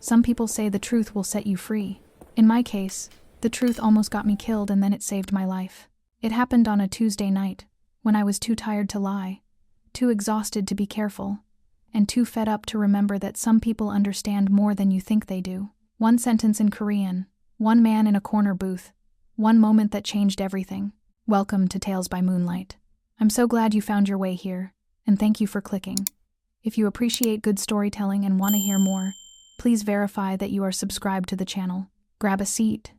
Some people say the truth will set you free. In my case, the truth almost got me killed and then it saved my life. It happened on a Tuesday night, when I was too tired to lie, too exhausted to be careful, and too fed up to remember that some people understand more than you think they do. One sentence in Korean, one man in a corner booth, one moment that changed everything. Welcome to Tales by Moonlight. I'm so glad you found your way here, and thank you for clicking. If you appreciate good storytelling and want to hear more, please verify that you are subscribed to the channel. Grab a seat,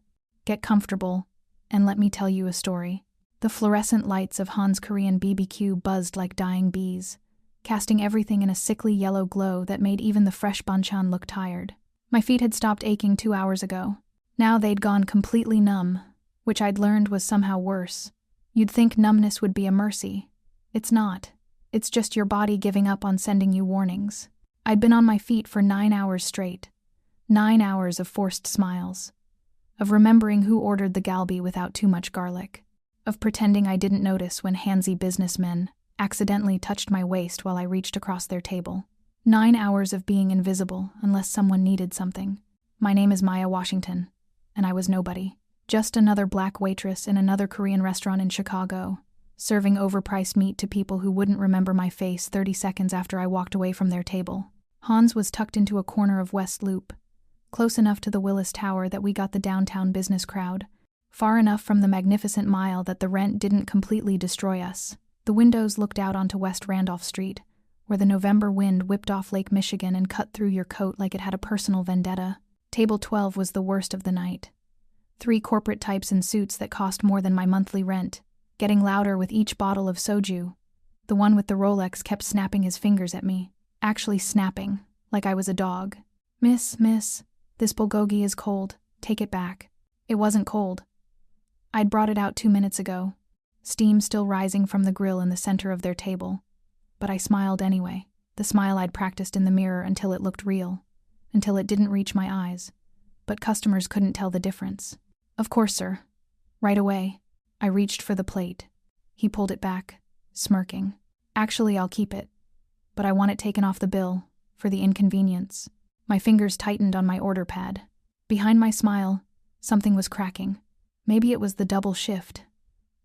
get comfortable, and let me tell you a story. The fluorescent lights of Han's Korean BBQ buzzed like dying bees, casting everything in a sickly yellow glow that made even the fresh banchan look tired. My feet had stopped aching 2 hours ago. Now they'd gone completely numb, which I'd learned was somehow worse. You'd think numbness would be a mercy. It's not. It's just your body giving up on sending you warnings. I'd been on my feet for 9 hours straight. 9 hours of forced smiles. Of remembering who ordered the galbi without too much garlic. Of pretending I didn't notice when handsy businessmen accidentally touched my waist while I reached across their table. 9 hours of being invisible unless someone needed something. My name is Maya Washington, and I was nobody. Just another black waitress in another Korean restaurant in Chicago, serving overpriced meat to people who wouldn't remember my face 30 seconds after I walked away from their table. Hans was tucked into a corner of West Loop, close enough to the Willis Tower that we got the downtown business crowd, far enough from the magnificent mile that the rent didn't completely destroy us. The windows looked out onto West Randolph Street, where the November wind whipped off Lake Michigan and cut through your coat like it had a personal vendetta. Table 12 was the worst of the night. 3 corporate types in suits that cost more than my monthly rent, getting louder with each bottle of soju. The one with the Rolex kept snapping his fingers at me, actually snapping, like I was a dog. Miss, this bulgogi is cold. Take it back. It wasn't cold. I'd brought it out 2 minutes ago, steam still rising from the grill in the center of their table. But I smiled anyway, the smile I'd practiced in the mirror until it looked real, until it didn't reach my eyes. But customers couldn't tell the difference. Of course, sir. Right away. I reached for the plate. He pulled it back, smirking. Actually, I'll keep it. But I want it taken off the bill, for the inconvenience. My fingers tightened on my order pad. Behind my smile, something was cracking. Maybe it was the double shift.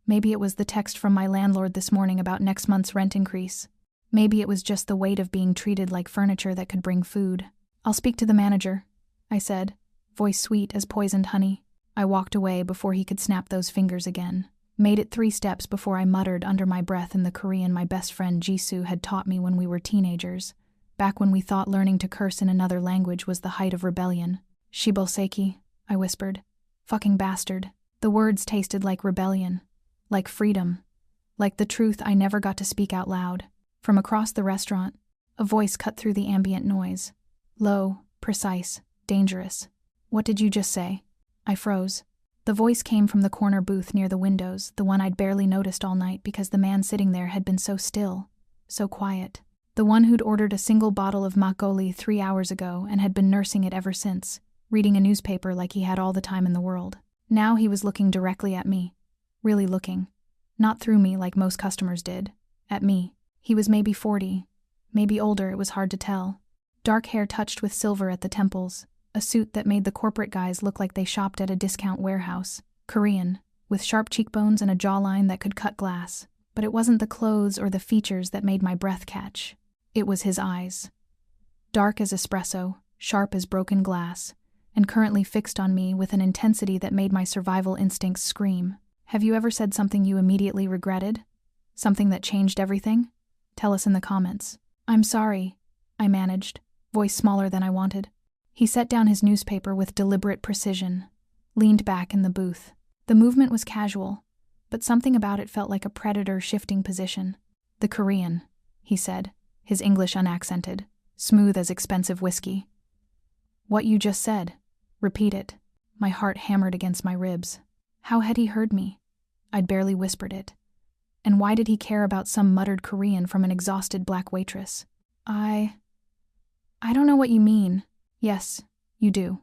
Maybe it was the text from my landlord this morning about next month's rent increase. Maybe it was just the weight of being treated like furniture that could bring food. I'll speak to the manager, I said, voice sweet as poisoned honey. I walked away before he could snap those fingers again. Made it 3 steps before I muttered under my breath in the Korean my best friend Jisoo had taught me when we were teenagers, back when we thought learning to curse in another language was the height of rebellion. Shibal saekki, I whispered. Fucking bastard. The words tasted like rebellion, like freedom, like the truth I never got to speak out loud. From across the restaurant, a voice cut through the ambient noise. Low, precise, dangerous. What did you just say? I froze. The voice came from the corner booth near the windows, the one I'd barely noticed all night because the man sitting there had been so still, so quiet. The one who'd ordered a single bottle of makgeolli 3 hours ago and had been nursing it ever since, reading a newspaper like he had all the time in the world. Now he was looking directly at me. Really looking. Not through me like most customers did. At me. He was maybe 40. Maybe older, it was hard to tell. Dark hair touched with silver at the temples. A suit that made the corporate guys look like they shopped at a discount warehouse. Korean, with sharp cheekbones and a jawline that could cut glass. But it wasn't the clothes or the features that made my breath catch. It was his eyes. Dark as espresso, sharp as broken glass, and currently fixed on me with an intensity that made my survival instincts scream. Have you ever said something you immediately regretted? Something that changed everything? Tell us in the comments. I'm sorry, I managed, voice smaller than I wanted. He set down his newspaper with deliberate precision, leaned back in the booth. The movement was casual, but something about it felt like a predator shifting position. The Korean, he said, his English unaccented, smooth as expensive whiskey. What you just said. Repeat it. My heart hammered against my ribs. How had he heard me? I'd barely whispered it. And why did he care about some muttered Korean from an exhausted black waitress? I don't know what you mean. Yes, you do.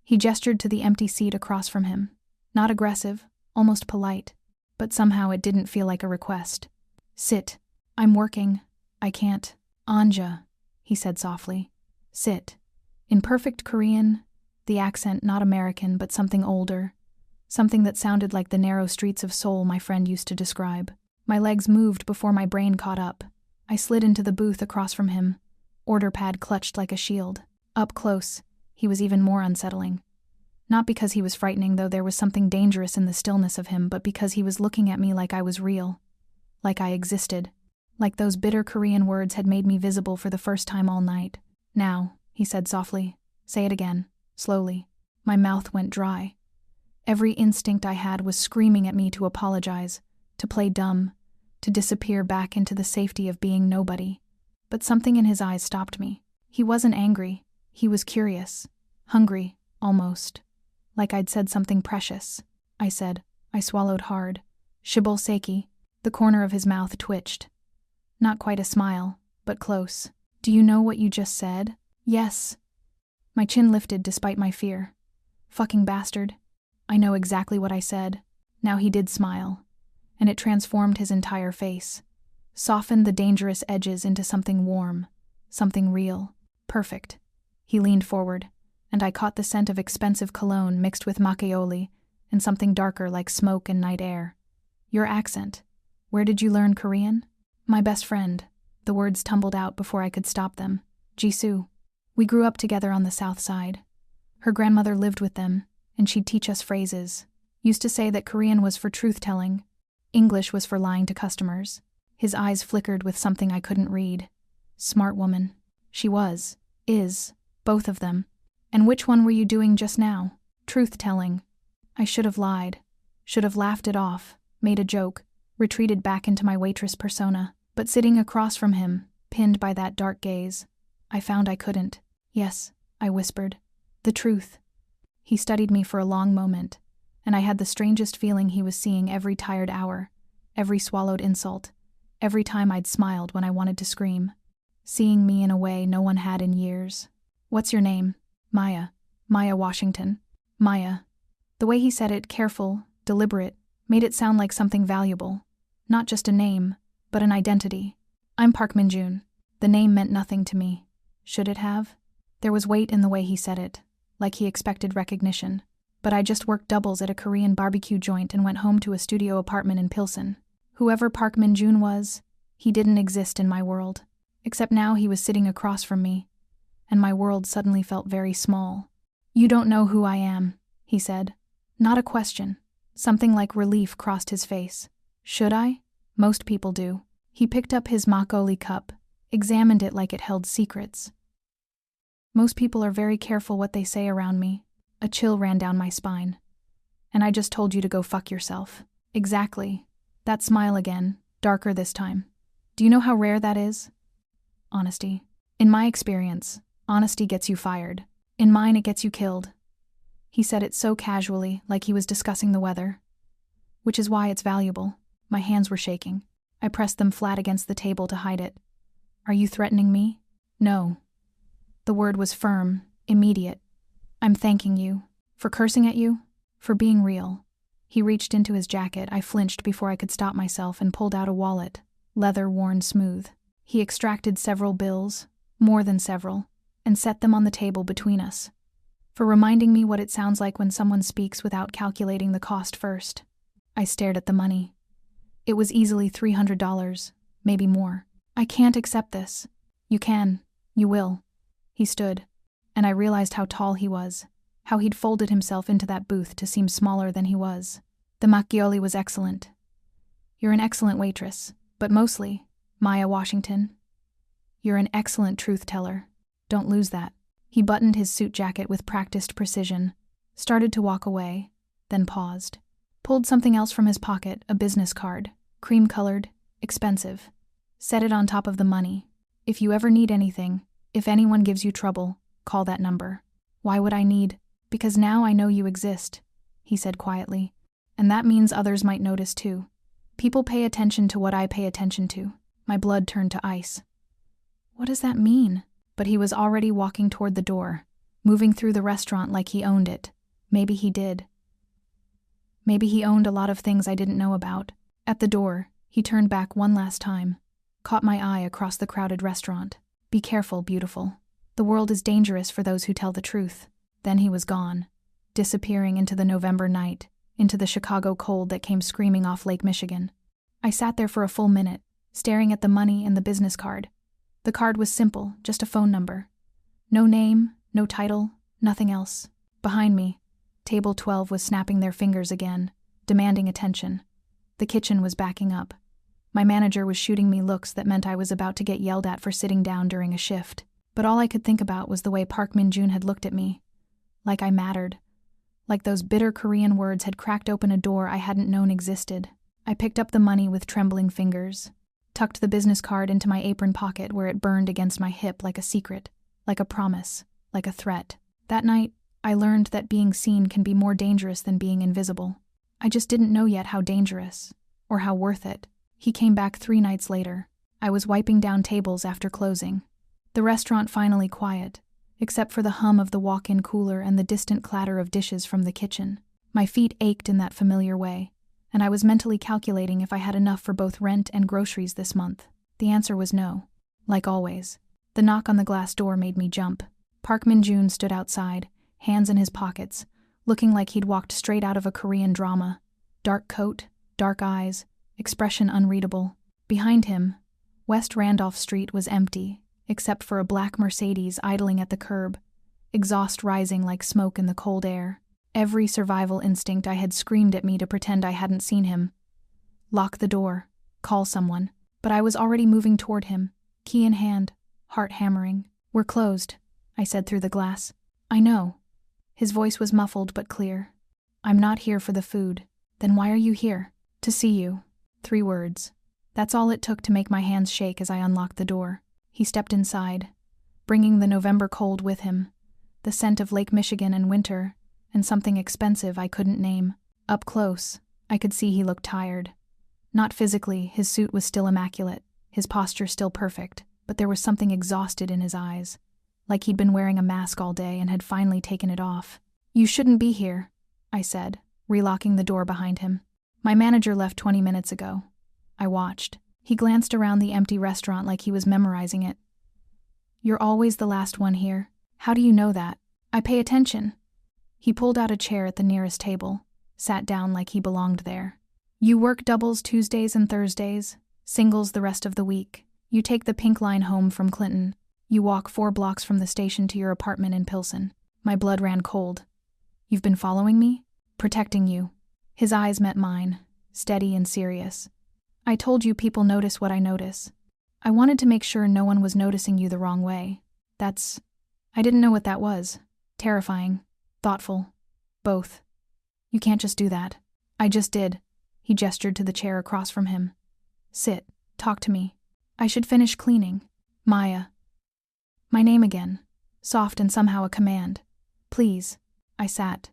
He gestured to the empty seat across from him. Not aggressive, almost polite, but somehow it didn't feel like a request. Sit. I'm working. I can't. Anja, he said softly. Sit. In perfect Korean, the accent not American but something older, something that sounded like the narrow streets of Seoul my friend used to describe. My legs moved before my brain caught up. I slid into the booth across from him, order pad clutched like a shield. Up close, he was even more unsettling. Not because he was frightening, though there was something dangerous in the stillness of him, but because he was looking at me like I was real, like I existed, like those bitter Korean words had made me visible for the first time all night. "Now," he said softly. "Say it again, slowly." My mouth went dry. Every instinct I had was screaming at me to apologize, to play dumb, to disappear back into the safety of being nobody. But something in his eyes stopped me. He wasn't angry. He was curious, hungry, almost. Like I'd said something precious. I said. I swallowed hard. "Shibal saekki." The corner of his mouth twitched. Not quite a smile, but close. "Do you know what you just said?" "Yes." My chin lifted despite my fear. "Fucking bastard." I know exactly what I said. Now he did smile, and it transformed his entire face, softened the dangerous edges into something warm, something real, perfect. He leaned forward, and I caught the scent of expensive cologne mixed with macchioli and something darker like smoke and night air. "Your accent. Where did you learn Korean?" "My best friend." The words tumbled out before I could stop them. "Jisoo. We grew up together on the south side. Her grandmother lived with them, and she'd teach us phrases. Used to say that Korean was for truth-telling. English was for lying to customers." His eyes flickered with something I couldn't read. Smart woman. She was. Is. Both of them. "And which one were you doing just now?" "Truth-telling." I should have lied. Should have laughed it off, made a joke, retreated back into my waitress persona. But sitting across from him, pinned by that dark gaze, I found I couldn't. "Yes," I whispered. "The truth." He studied me for a long moment, and I had the strangest feeling he was seeing every tired hour, every swallowed insult, every time I'd smiled when I wanted to scream. Seeing me in a way no one had in years. "What's your name?" "Maya. Maya Washington." Maya. The way he said it, careful, deliberate, made it sound like something valuable. Not just a name, but an identity. "I'm Park Min-jun." The name meant nothing to me. Should it have? There was weight in the way he said it, like he expected recognition. But I just worked doubles at a Korean barbecue joint and went home to a studio apartment in Pilsen. Whoever Park Min-jun was, he didn't exist in my world. Except now he was sitting across from me, and my world suddenly felt very small. "You don't know who I am," he said. Not a question. Something like relief crossed his face. "Should I?" "Most people do." He picked up his makgeolli cup, examined it like it held secrets. "Most people are very careful what they say around me." A chill ran down my spine. "And I just told you to go fuck yourself." "Exactly." That smile again, darker this time. "Do you know how rare that is?" "Honesty." "In my experience, honesty gets you fired. In mine, it gets you killed." He said it so casually, like he was discussing the weather. "Which is why it's valuable." My hands were shaking. I pressed them flat against the table to hide it. "Are you threatening me?" "No." The word was firm, immediate. "I'm thanking you." "For cursing at you?" "For being real." He reached into his jacket. I flinched before I could stop myself and pulled out a wallet, leather worn smooth. He extracted several bills, more than several, and set them on the table between us. "For reminding me what it sounds like when someone speaks without calculating the cost first." I stared at the money. It was easily $300, maybe more. "I can't accept this." "You can. You will." He stood, and I realized how tall he was, how he'd folded himself into that booth to seem smaller than he was. "The macchioli was excellent. You're an excellent waitress, but mostly, Maya Washington, you're an excellent truth-teller. Don't lose that." He buttoned his suit jacket with practiced precision, started to walk away, then paused. Pulled something else from his pocket, a business card, cream-colored, expensive. Set it on top of the money. "If you ever need anything, if anyone gives you trouble, call that number." "Why would I need?" "Because now I know you exist," he said quietly. "And that means others might notice too. People pay attention to what I pay attention to." My blood turned to ice. What does that mean? But he was already walking toward the door, moving through the restaurant like he owned it. Maybe he did. Maybe he owned a lot of things I didn't know about. At the door, he turned back one last time, caught my eye across the crowded restaurant. "Be careful, beautiful." The world is dangerous for those who tell the truth. Then he was gone, disappearing into the November night, into the Chicago cold that came screaming off Lake Michigan. I sat there for a full minute, staring at the money and the business card. The card was simple, just a phone number. No name, no title, nothing else. Behind me, Table 12 was snapping their fingers again, demanding attention. The kitchen was backing up. My manager was shooting me looks that meant I was about to get yelled at for sitting down during a shift. But all I could think about was the way Park Min-joon had looked at me. Like I mattered. Like those bitter Korean words had cracked open a door I hadn't known existed. I picked up the money with trembling fingers, tucked the business card into my apron pocket where it burned against my hip like a secret, like a promise, like a threat. That night, I learned that being seen can be more dangerous than being invisible. I just didn't know yet how dangerous, or how worth it. He came back 3 nights later. I was wiping down tables after closing. The restaurant finally quiet, except for the hum of the walk-in cooler and the distant clatter of dishes from the kitchen. My feet ached in that familiar way, and I was mentally calculating if I had enough for both rent and groceries this month. The answer was no. Like always. The knock on the glass door made me jump. Park Min-joon stood outside, hands in his pockets, looking like he'd walked straight out of a Korean drama. Dark coat, dark eyes, expression unreadable. Behind him, West Randolph Street was empty, except for a black Mercedes idling at the curb, exhaust rising like smoke in the cold air. Every survival instinct I had screamed at me to pretend I hadn't seen him. Lock the door, call someone. But I was already moving toward him, key in hand, heart hammering. "We're closed," I said through the glass. "I know." His voice was muffled but clear. "I'm not here for the food." "Then why are you here?" "To see you." 3 words. That's all it took to make my hands shake as I unlocked the door. He stepped inside, bringing the November cold with him, the scent of Lake Michigan and winter, and something expensive I couldn't name. Up close, I could see he looked tired. Not physically, his suit was still immaculate, his posture still perfect, but there was something exhausted in his eyes, like he'd been wearing a mask all day and had finally taken it off. "You shouldn't be here," I said, relocking the door behind him. "My manager left 20 minutes ago." I watched. He glanced around the empty restaurant like he was memorizing it. "You're always the last one here. How do you know that?" "I pay attention." He pulled out a chair at the nearest table, sat down like he belonged there. "You work doubles Tuesdays and Thursdays, singles the rest of the week. You take the pink line home from Clinton. You walk 4 blocks from the station to your apartment in Pilsen." My blood ran cold. "You've been following me?" "Protecting you." His eyes met mine, steady and serious. "I told you people notice what I notice. I wanted to make sure no one was noticing you the wrong way. I didn't know what that was. Terrifying. Thoughtful. Both. You can't just do that." "I just did." He gestured to the chair across from him. "Sit. Talk to me." "I should finish cleaning." "Maya." My name again. Soft and somehow a command. "Please." I sat.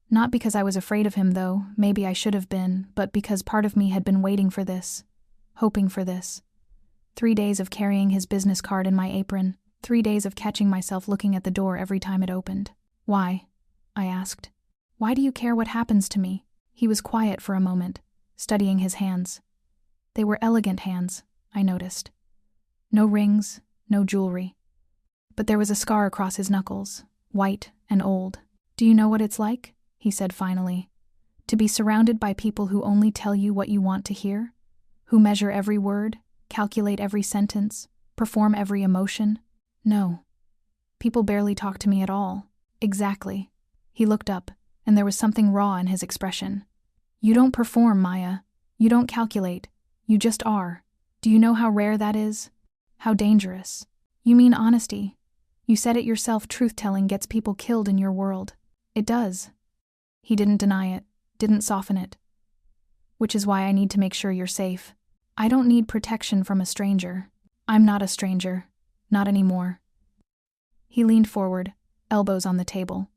Not because I was afraid of him, though, maybe I should have been, but because part of me had been waiting for this, hoping for this. 3 days of carrying his business card in my apron, 3 days of catching myself looking at the door every time it opened. "Why?" I asked. "Why do you care what happens to me?" He was quiet for a moment, studying his hands. They were elegant hands, I noticed. No rings, no jewelry. But there was a scar across his knuckles, white and old. "Do you know what it's like?" he said finally. "To be surrounded by people who only tell you what you want to hear? Who measure every word, calculate every sentence, perform every emotion?" "No. People barely talk to me at all." "Exactly." He looked up, and there was something raw in his expression. "You don't perform, Maya. You don't calculate. You just are. Do you know how rare that is? How dangerous? You mean honesty. You said it yourself, truth-telling gets people killed in your world." "It does." He didn't deny it, didn't soften it. "Which is why I need to make sure you're safe. I don't need protection from a stranger. I'm not a stranger. Not anymore." He leaned forward, elbows on the table.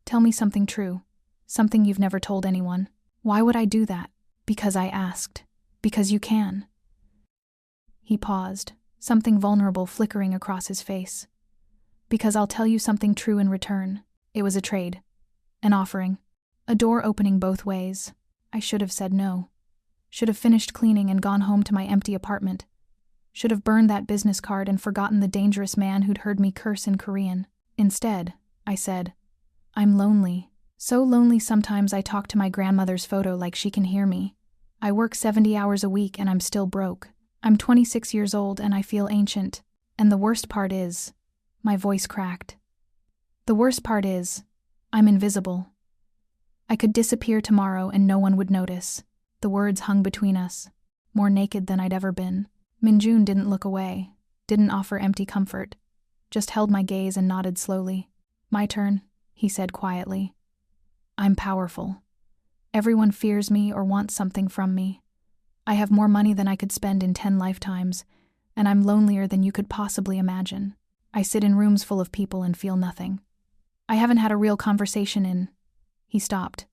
"Tell me something true. Something you've never told anyone." "Why would I do that?" "Because I asked. Because you can." He paused, something vulnerable flickering across his face. "Because I'll tell you something true in return." It was a trade. An offering. A door opening both ways. I should have said no. Should have finished cleaning and gone home to my empty apartment. Should have burned that business card and forgotten the dangerous man who'd heard me curse in Korean. Instead, I said, I'm lonely. So lonely sometimes I talk to my grandmother's photo like she can hear me. I work 70 hours a week and I'm still broke. I'm 26 years old and I feel ancient. And the worst part is, my voice cracked. The worst part is, I'm invisible. I could disappear tomorrow and no one would notice. The words hung between us, more naked than I'd ever been. Minjun didn't look away, didn't offer empty comfort, just held my gaze and nodded slowly. My turn, he said quietly. I'm powerful. Everyone fears me or wants something from me. I have more money than I could spend in 10 lifetimes, and I'm lonelier than you could possibly imagine. I sit in rooms full of people and feel nothing. I haven't had a real conversation in... He stopped,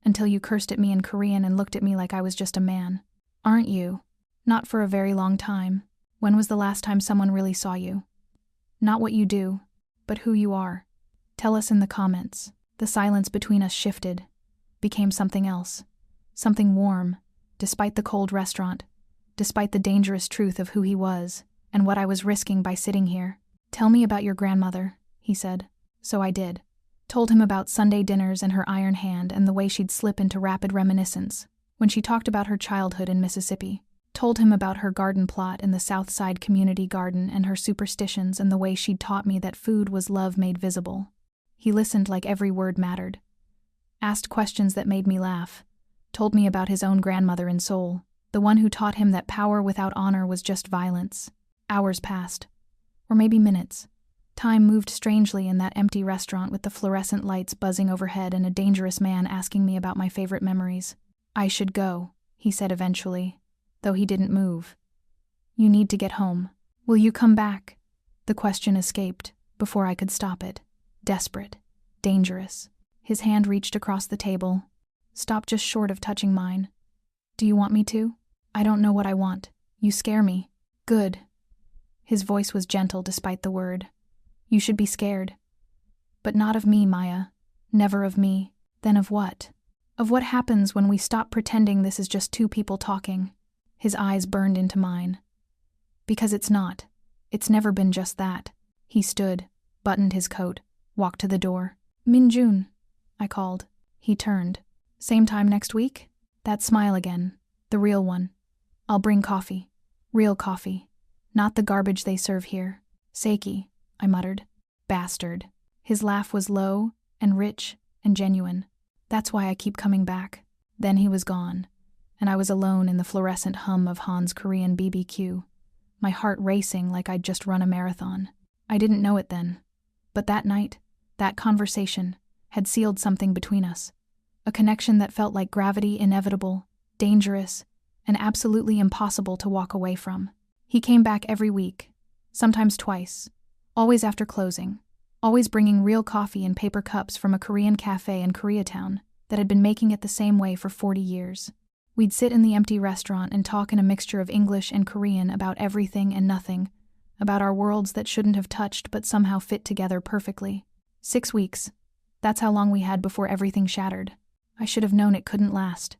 until you cursed at me in Korean and looked at me like I was just a man. Aren't you? Not for a very long time. When was the last time someone really saw you? Not what you do, but who you are. Tell us in the comments. The silence between us shifted, became something else. Something warm, despite the cold restaurant, despite the dangerous truth of who he was, and what I was risking by sitting here. Tell me about your grandmother, he said. So I did. Told him about Sunday dinners and her iron hand and the way she'd slip into rapid reminiscence when she talked about her childhood in Mississippi. Told him about her garden plot in the Southside Community Garden and her superstitions and the way she'd taught me that food was love made visible. He listened like every word mattered. Asked questions that made me laugh. Told me about his own grandmother in Seoul, the one who taught him that power without honor was just violence. Hours passed. Or maybe minutes. Time moved strangely in that empty restaurant with the fluorescent lights buzzing overhead and a dangerous man asking me about my favorite memories. I should go, he said eventually, though he didn't move. You need to get home. Will you come back? The question escaped, before I could stop it. Desperate. Dangerous. His hand reached across the table, stopped just short of touching mine. Do you want me to? I don't know what I want. You scare me. Good. His voice was gentle despite the word. You should be scared. But not of me, Maya. Never of me. Then of what? Of what happens when we stop pretending this is just two people talking. His eyes burned into mine. Because it's not. It's never been just that. He stood, buttoned his coat, walked to the door. Minjun, I called. He turned. Same time next week? That smile again. The real one. I'll bring coffee. Real coffee. Not the garbage they serve here. Saekki, I muttered. Bastard. His laugh was low and rich and genuine. That's why I keep coming back. Then he was gone, and I was alone in the fluorescent hum of Han's Korean BBQ, my heart racing like I'd just run a marathon. I didn't know it then, but that night, that conversation, had sealed something between us. A connection that felt like gravity, inevitable, dangerous, and absolutely impossible to walk away from. He came back every week, sometimes twice, always after closing, always bringing real coffee in paper cups from a Korean cafe in Koreatown that had been making it the same way for 40 years. We'd sit in the empty restaurant and talk in a mixture of English and Korean about everything and nothing, about our worlds that shouldn't have touched but somehow fit together perfectly. 6 weeks. That's how long we had before everything shattered. I should have known it couldn't last.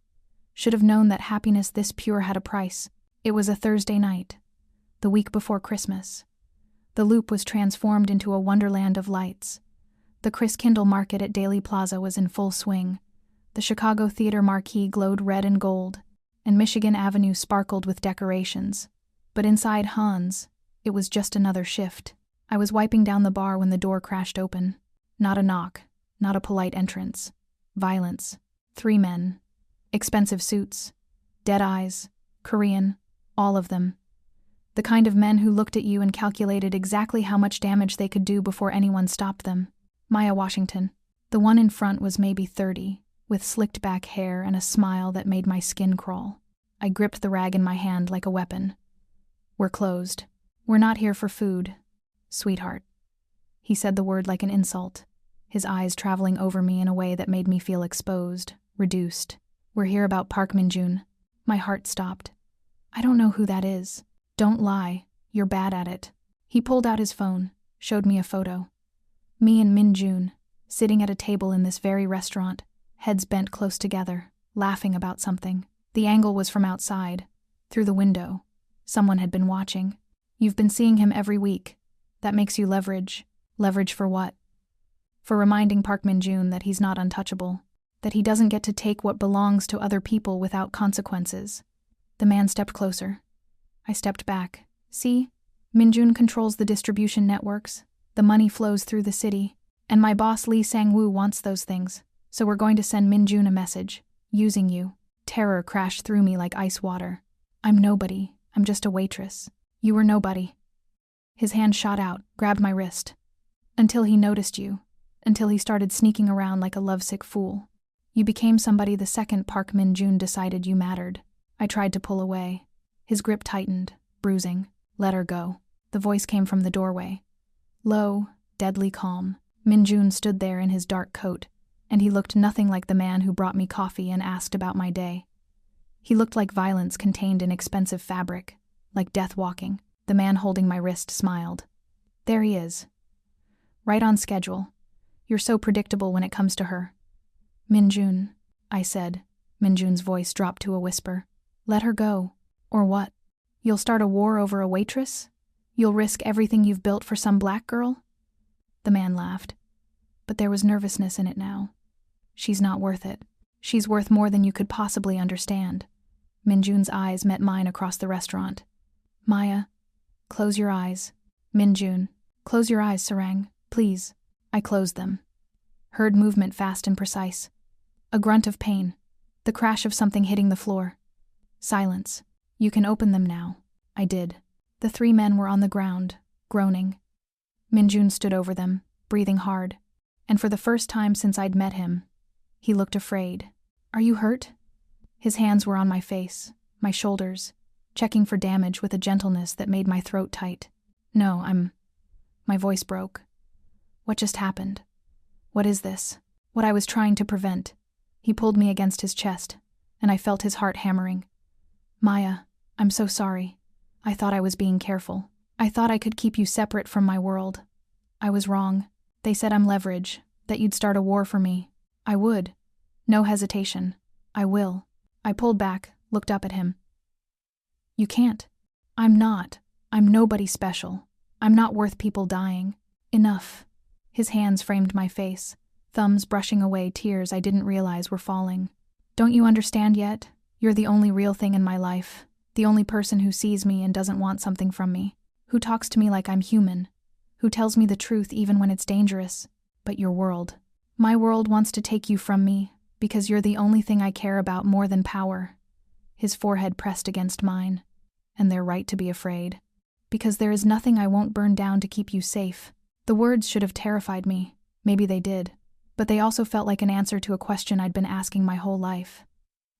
Should have known that happiness this pure had a price. It was a Thursday night, the week before Christmas. The Loop was transformed into a wonderland of lights. The Chris Kindle Market at Daly Plaza was in full swing. The Chicago Theater marquee glowed red and gold, and Michigan Avenue sparkled with decorations. But inside Hans, it was just another shift. I was wiping down the bar when the door crashed open. Not a knock, not a polite entrance. Violence. 3 men. Expensive suits. Dead eyes. Korean. All of them. The kind of men who looked at you and calculated exactly how much damage they could do before anyone stopped them. Maya Washington. The one in front was maybe 30, with slicked back hair and a smile that made my skin crawl. I gripped the rag in my hand like a weapon. We're closed. We're not here for food. Sweetheart. He said the word like an insult, his eyes traveling over me in a way that made me feel exposed, reduced. We're here about Park Min-jun. My heart stopped. I don't know who that is. Don't lie. You're bad at it. He pulled out his phone, showed me a photo. Me and Min-jun, sitting at a table in this very restaurant, heads bent close together, laughing about something. The angle was from outside, through the window. Someone had been watching. You've been seeing him every week. That makes you leverage. Leverage for what? For reminding Park Min-joon that he's not untouchable, that he doesn't get to take what belongs to other people without consequences. The man stepped closer. I stepped back. See? Min-joon controls the distribution networks. The money flows through the city. And my boss Lee Sang-woo wants those things. So we're going to send Min-joon a message. Using you. Terror crashed through me like ice water. I'm nobody. I'm just a waitress. You were nobody. His hand shot out, grabbed my wrist. Until he noticed you. Until he started sneaking around like a lovesick fool. You became somebody the second Park Min-joon decided you mattered. I tried to pull away. His grip tightened, bruising. Let her go. The voice came from the doorway. Low, deadly calm. Min-joon stood there in his dark coat, and he looked nothing like the man who brought me coffee and asked about my day. He looked like violence contained in expensive fabric, like death walking. The man holding my wrist smiled. There he is. Right on schedule. You're so predictable when it comes to her. Min-joon, I said. Min-joon's voice dropped to a whisper. Let her go. Or what? You'll start a war over a waitress? You'll risk everything you've built for some black girl? The man laughed. But there was nervousness in it now. She's not worth it. She's worth more than you could possibly understand. Min-joon's eyes met mine across the restaurant. Maya, close your eyes. Min-joon, close your eyes, Sarang, please. I closed them. Heard movement fast and precise. A grunt of pain. The crash of something hitting the floor. Silence. You can open them now. I did. The three men were on the ground, groaning. Min-joon stood over them, breathing hard. And for the first time since I'd met him, he looked afraid. Are you hurt? His hands were on my face, my shoulders, checking for damage with a gentleness that made my throat tight. No, My voice broke. What just happened? What is this? What I was trying to prevent. He pulled me against his chest, and I felt his heart hammering. Maya, I'm so sorry. I thought I was being careful. I thought I could keep you separate from my world. I was wrong. They said I'm leverage, that you'd start a war for me. I would. No hesitation. I will. I pulled back, looked up at him. You can't. I'm not. I'm nobody special. I'm not worth people dying. Enough. His hands framed my face, thumbs brushing away tears I didn't realize were falling. Don't you understand yet? You're the only real thing in my life. The only person who sees me and doesn't want something from me. Who talks to me like I'm human. Who tells me the truth even when it's dangerous. But your world. My world wants to take you from me, because you're the only thing I care about more than power. His forehead pressed against mine. And they're right to be afraid. Because there is nothing I won't burn down to keep you safe. The words should have terrified me. Maybe they did. But they also felt like an answer to a question I'd been asking my whole life.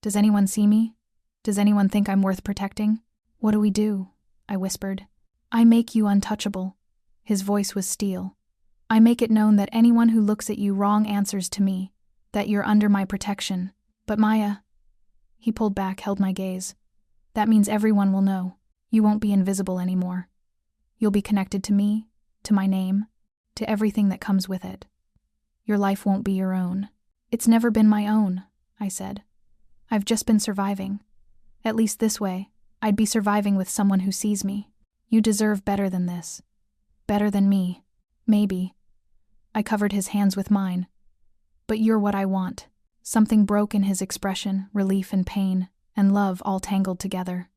Does anyone see me? Does anyone think I'm worth protecting? What do we do? I whispered. I make you untouchable. His voice was steel. I make it known that anyone who looks at you wrong answers to me, that you're under my protection. But Maya... He pulled back, held my gaze. That means everyone will know. You won't be invisible anymore. You'll be connected to me, to my name, to everything that comes with it. Your life won't be your own. It's never been my own, I said. I've just been surviving. At least this way, I'd be surviving with someone who sees me. You deserve better than this. Better than me. Maybe. I covered his hands with mine. But you're what I want. Something broke in his expression, relief and pain, and love all tangled together.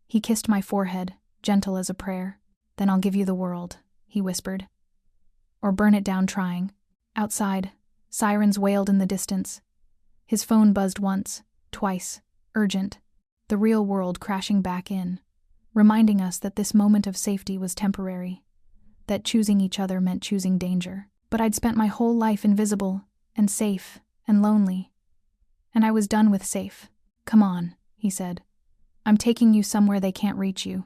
He kissed my forehead, gentle as a prayer. Then I'll give you the world, he whispered. Or burn it down trying. Outside, sirens wailed in the distance. His phone buzzed once, twice, urgent. The real world crashing back in, reminding us that this moment of safety was temporary, that choosing each other meant choosing danger. But I'd spent my whole life invisible, and safe, and lonely. And I was done with safe. Come on, he said. I'm taking you somewhere they can't reach you.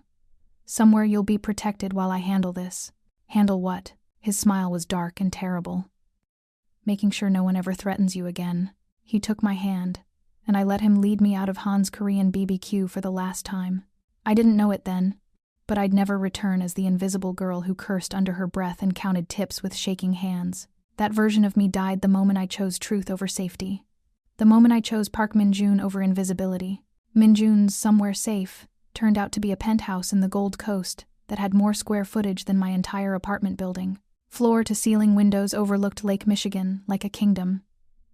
Somewhere you'll be protected while I handle this. Handle what? His smile was dark and terrible. Making sure no one ever threatens you again. He took my hand, and I let him lead me out of Han's Korean BBQ for the last time. I didn't know it then, but I'd never return as the invisible girl who cursed under her breath and counted tips with shaking hands. That version of me died the moment I chose truth over safety. The moment I chose Park Min-joon over invisibility. Min-joon's somewhere safe turned out to be a penthouse in the Gold Coast, that had more square footage than my entire apartment building. Floor-to-ceiling windows overlooked Lake Michigan like a kingdom,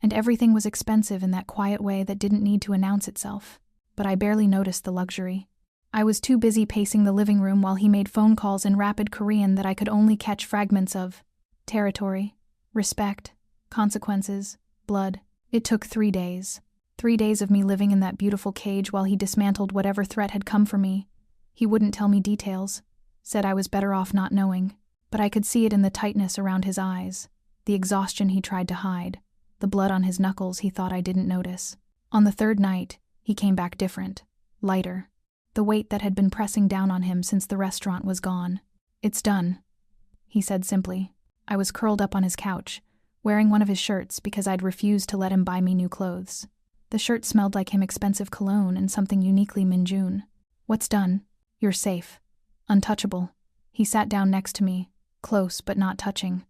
and everything was expensive in that quiet way that didn't need to announce itself. But I barely noticed the luxury. I was too busy pacing the living room while he made phone calls in rapid Korean that I could only catch fragments of. Territory, respect, consequences, blood. It took 3 days. 3 days of me living in that beautiful cage while he dismantled whatever threat had come for me. He wouldn't tell me details, said I was better off not knowing, but I could see it in the tightness around his eyes, the exhaustion he tried to hide, the blood on his knuckles he thought I didn't notice. On the third night, he came back different, lighter. The weight that had been pressing down on him since the restaurant was gone. "It's done," he said simply. I was curled up on his couch, wearing one of his shirts because I'd refused to let him buy me new clothes. The shirt smelled like him expensive cologne and something uniquely Minjun. "What's done? You're safe. Untouchable." He sat down next to me, close but not touching.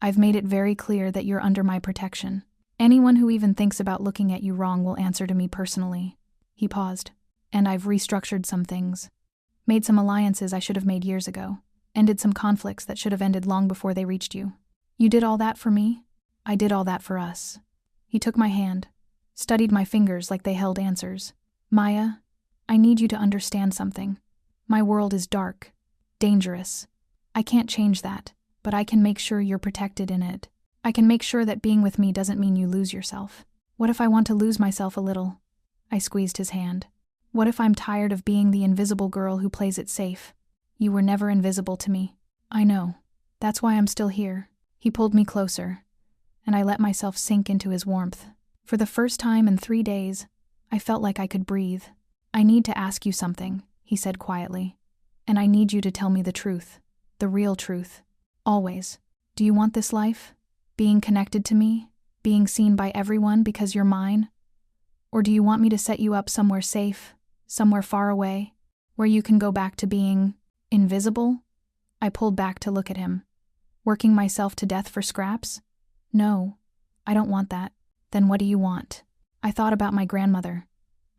"I've made it very clear that you're under my protection. Anyone who even thinks about looking at you wrong will answer to me personally." He paused. "And I've restructured some things. Made some alliances I should have made years ago. Ended some conflicts that should have ended long before they reached you. You did all that for me? I did all that for us." He took my hand, studied my fingers like they held answers. "Maya, I need you to understand something. My world is dark, dangerous. I can't change that, but I can make sure you're protected in it. I can make sure that being with me doesn't mean you lose yourself. What if I want to lose myself a little?" I squeezed his hand. "What if I'm tired of being the invisible girl who plays it safe? You were never invisible to me." "I know. That's why I'm still here." He pulled me closer, and I let myself sink into his warmth. For the first time in 3 days, I felt like I could breathe. "I need to ask you something," he said quietly. "And I need you to tell me the truth. The real truth. Always. Do you want this life? Being connected to me? Being seen by everyone because you're mine? Or do you want me to set you up somewhere safe, somewhere far away, where you can go back to being invisible?" I pulled back to look at him. "Working myself to death for scraps? No, I don't want that." "Then what do you want?" I thought about my grandmother,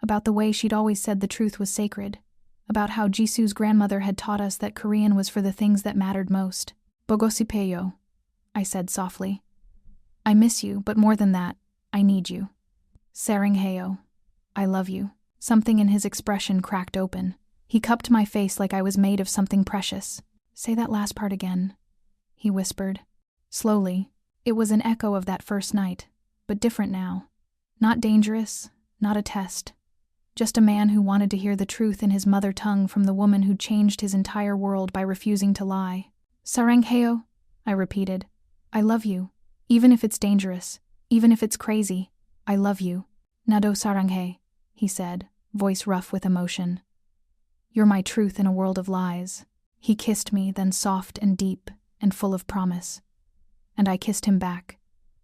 about the way she'd always said the truth was sacred, about how Jisu's grandmother had taught us that Korean was for the things that mattered most. "Bogosipeyo," I said softly. "I miss you, but more than that, I need you. Sarangheo, I love you." Something in his expression cracked open. He cupped my face like I was made of something precious. "Say that last part again," he whispered. Slowly, it was an echo of that first night, but different now. Not dangerous, not a test. Just a man who wanted to hear the truth in his mother tongue from the woman who'd changed his entire world by refusing to lie. "Sarangheo," I repeated. "I love you. Even if it's dangerous, even if it's crazy, I love you." "Nado saranghe," he said, voice rough with emotion. "You're my truth in a world of lies." He kissed me, then soft and deep and full of promise. And I kissed him back.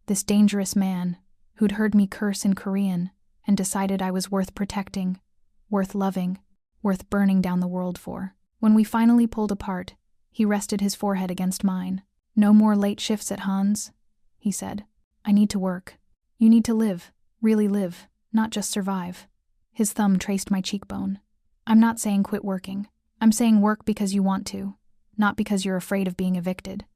This dangerous man, who'd heard me curse in Korean and decided I was worth protecting, worth loving, worth burning down the world for. When we finally pulled apart, he rested his forehead against mine. "No more late shifts at Hans," he said. "I need to work. You need to live, really live, not just survive." His thumb traced my cheekbone. "I'm not saying quit working. I'm saying work because you want to, not because you're afraid of being evicted.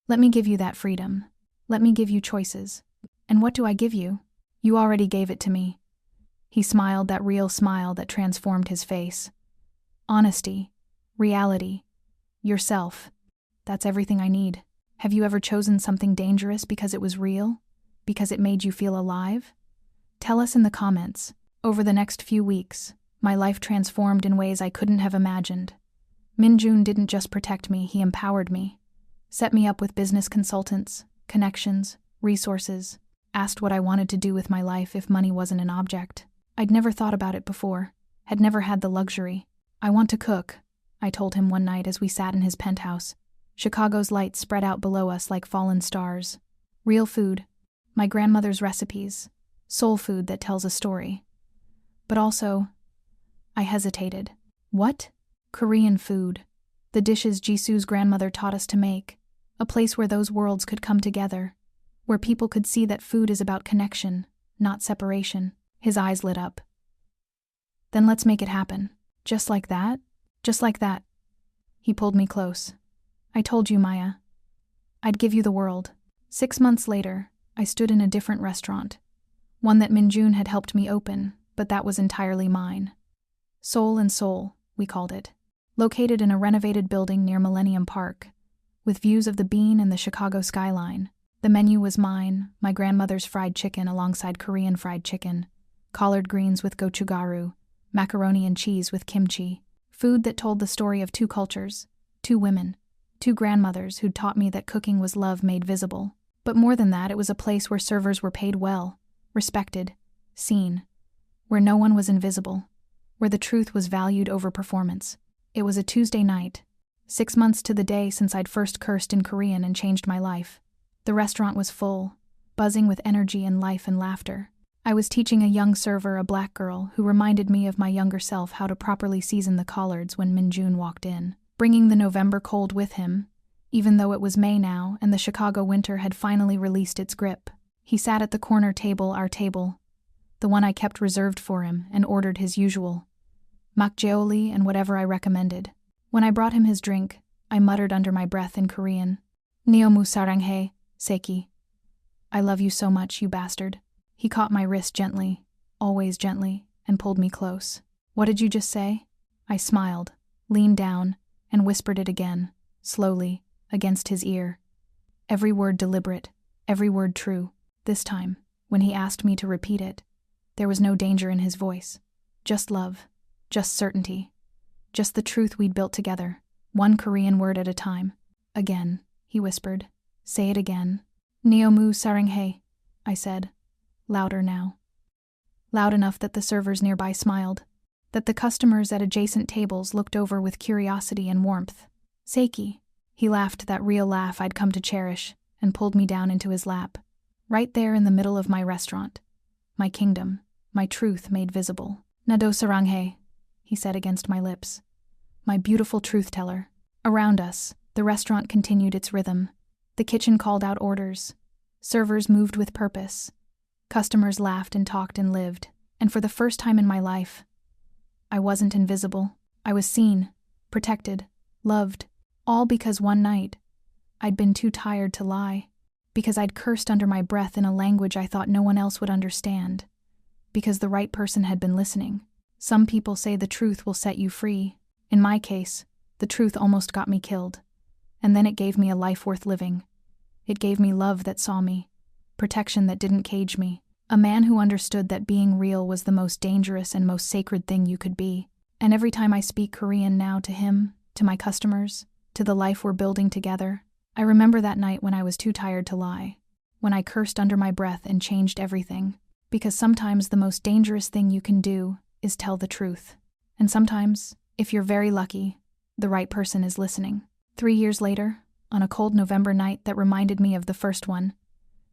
Let me give you that freedom. Let me give you choices. And what do I give you? You already gave it to me." He smiled, that real smile that transformed his face. "Honesty, reality, yourself. That's everything I need. Have you ever chosen something dangerous because it was real? Because it made you feel alive? Tell us in the comments. Over the next few weeks, my life transformed in ways I couldn't have imagined. Minjun didn't just protect me, he empowered me. Set me up with business consultants, connections, resources, asked what I wanted to do with my life if money wasn't an object. I'd never thought about it before, had never had the luxury. "I want to cook," I told him one night as we sat in his penthouse. Chicago's lights spread out below us like fallen stars. Real food, my grandmother's recipes, soul food that tells a story. But also, I hesitated. What? Korean food. The dishes Jisu's grandmother taught us to make. A place where those worlds could come together. Where people could see that food is about connection, not separation. His eyes lit up. "Then let's make it happen." "Just like that? Just like that?" He pulled me close. I told you, Maya. I'd give you the world. 6 months later, I stood in a different restaurant. One that Minjun had helped me open, but that was entirely mine. Soul and Soul, we called it. Located in a renovated building near Millennium Park, with views of the Bean and the Chicago skyline. The menu was mine, my grandmother's fried chicken alongside Korean fried chicken, collard greens with gochugaru, macaroni and cheese with kimchi, food that told the story of 2 cultures, 2 women, 2 grandmothers who'd taught me that cooking was love made visible. But more than that, it was a place where servers were paid well, respected, seen, where no one was invisible, where the truth was valued over performance. It was a Tuesday night, 6 months to the day since I'd first cursed in Korean and changed my life. The restaurant was full, buzzing with energy and life and laughter. I was teaching a young server, a black girl, who reminded me of my younger self, how to properly season the collards when Minjun walked in, bringing the November cold with him. Even though it was May now and the Chicago winter had finally released its grip, he sat at the corner table, our table, the one I kept reserved for him, and ordered his usual makgeoli and whatever I recommended. When I brought him his drink, I muttered under my breath in Korean, "Niomu saranghae, saekki. I love you so much, you bastard." He caught my wrist gently, always gently, and pulled me close. "What did you just say?" I smiled, leaned down, and whispered it again, slowly, against his ear. Every word deliberate, every word true. This time, when he asked me to repeat it, there was no danger in his voice. Just love, just certainty, just the truth we'd built together, one Korean word at a time. "Again," he whispered. "Say it again." "Niomu saranghae," I said, louder now. Loud enough that the servers nearby smiled, that the customers at adjacent tables looked over with curiosity and warmth. "Saekki." He laughed that real laugh I'd come to cherish, and pulled me down into his lap. Right there in the middle of my restaurant, my kingdom, my truth made visible. "Nado saranghae," he said against my lips. "My beautiful truth-teller." Around us, the restaurant continued its rhythm. The kitchen called out orders. Servers moved with purpose. Customers laughed and talked and lived. And for the first time in my life, I wasn't invisible. I was seen, protected, loved. All because one night, I'd been too tired to lie. Because I'd cursed under my breath in a language I thought no one else would understand. Because the right person had been listening. Some people say the truth will set you free. In my case, the truth almost got me killed. And then it gave me a life worth living. It gave me love that saw me, protection that didn't cage me, a man who understood that being real was the most dangerous and most sacred thing you could be. And every time I speak Korean now to him, to my customers, to the life we're building together, I remember that night when I was too tired to lie, when I cursed under my breath and changed everything. Because sometimes the most dangerous thing you can do is tell the truth. And sometimes, if you're very lucky, the right person is listening. 3 years later, on a cold November night that reminded me of the first one,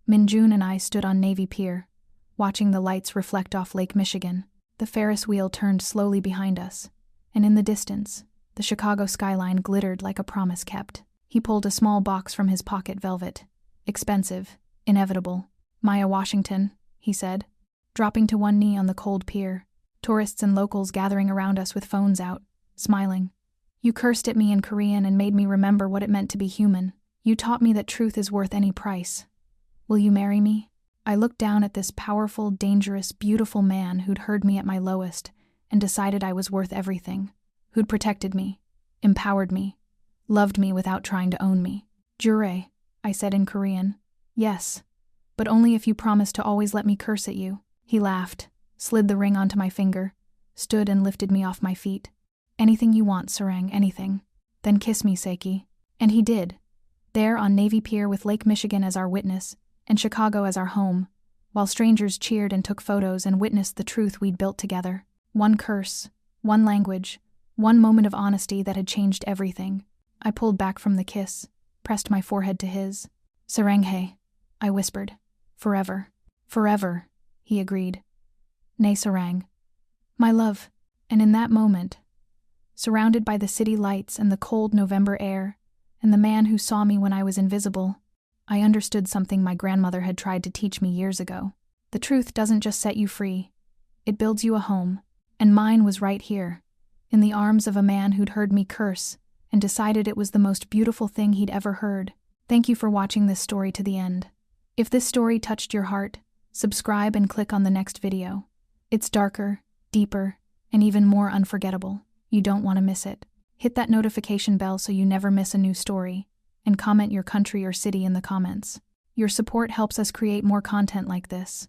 Minjun and I stood on Navy Pier, watching the lights reflect off Lake Michigan. The Ferris wheel turned slowly behind us, and in the distance, the Chicago skyline glittered like a promise kept. He pulled a small box from his pocket velvet. "Expensive, inevitable. Maya Washington," he said, dropping to one knee on the cold pier. Tourists and locals gathering around us with phones out, smiling. "You cursed at me in Korean and made me remember what it meant to be human. You taught me that truth is worth any price. Will you marry me?" I looked down at this powerful, dangerous, beautiful man who'd heard me at my lowest and decided I was worth everything, who'd protected me, empowered me, loved me without trying to own me. "Jure," I said in Korean. "Yes, but only if you promise to always let me curse at you." He laughed, slid the ring onto my finger, stood and lifted me off my feet. "Anything you want, Sarang, anything. Then kiss me, Saekki." And he did. There on Navy Pier with Lake Michigan as our witness, and Chicago as our home, while strangers cheered and took photos and witnessed the truth we'd built together. One curse, one language, one moment of honesty that had changed everything. I pulled back from the kiss, pressed my forehead to his. "Saranghae," I whispered. "Forever." "Forever," he agreed. "Nay, Sarang. My love." And in that moment, surrounded by the city lights and the cold November air, and the man who saw me when I was invisible, I understood something my grandmother had tried to teach me years ago. The truth doesn't just set you free. It builds you a home. And mine was right here, in the arms of a man who'd heard me curse and decided it was the most beautiful thing he'd ever heard. Thank you for watching this story to the end. If this story touched your heart, subscribe and click on the next video. It's darker, deeper, and even more unforgettable. You don't want to miss it. Hit that notification bell so you never miss a new story, and comment your country or city in the comments. Your support helps us create more content like this.